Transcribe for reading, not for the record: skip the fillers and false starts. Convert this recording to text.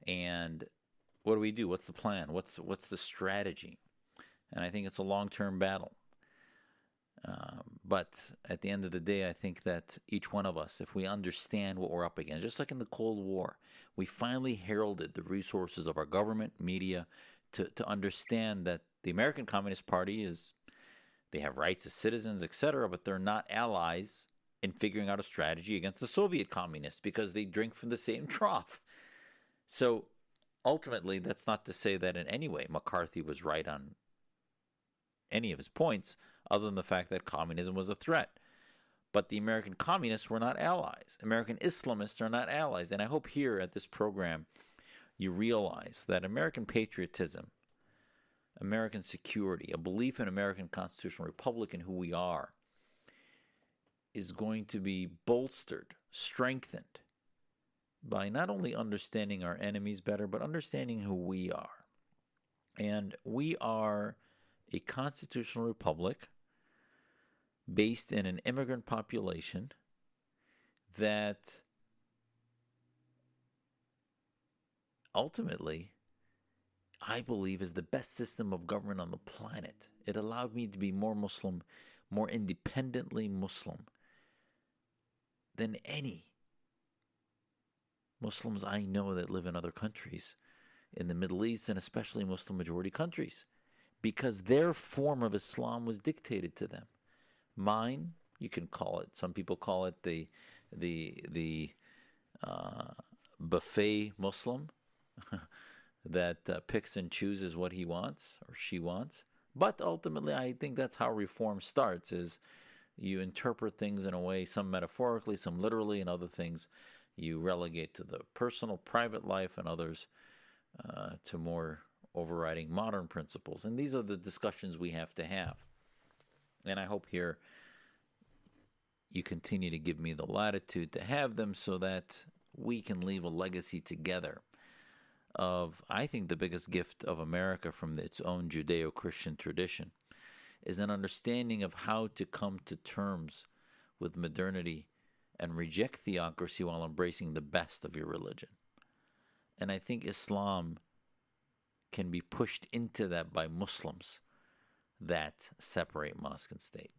And what do we do? What's the plan? What's the strategy? And I think it's a long-term battle. But at the end of the day, I think that each one of us, if we understand what we're up against, just like in the Cold War, we finally heralded the resources of our government, media, to understand that the American Communist Party is, they have rights as citizens, etc., but they're not allies in figuring out a strategy against the Soviet communists because they drink from the same trough. So ultimately, that's not to say that in any way McCarthy was right on any of his points, other than the fact that communism was a threat. But the American communists were not allies. American Islamists are not allies. And I hope here at this program you realize that American patriotism, American security, a belief in American constitutional republic and who we are, is going to be bolstered, strengthened by not only understanding our enemies better, but understanding who we are. And we are a constitutional republic based in an immigrant population that ultimately, I believe, is the best system of government on the planet. It allowed me to be more Muslim, more independently Muslim than any Muslims I know that live in other countries, in the Middle East, and especially Muslim majority countries, because their form of Islam was dictated to them. Mine, you can call it, some people call it the buffet Muslim that picks and chooses what he wants or she wants. But ultimately, I think that's how reform starts, is you interpret things in a way, some metaphorically, some literally, and other things you relegate to the personal, private life, and others to more overriding modern principles. And these are the discussions we have to have. And I hope here you continue to give me the latitude to have them so that we can leave a legacy together of, I think, the biggest gift of America from its own Judeo-Christian tradition is an understanding of how to come to terms with modernity and reject theocracy while embracing the best of your religion. And I think Islam can be pushed into that by Muslims that separate mosque and state.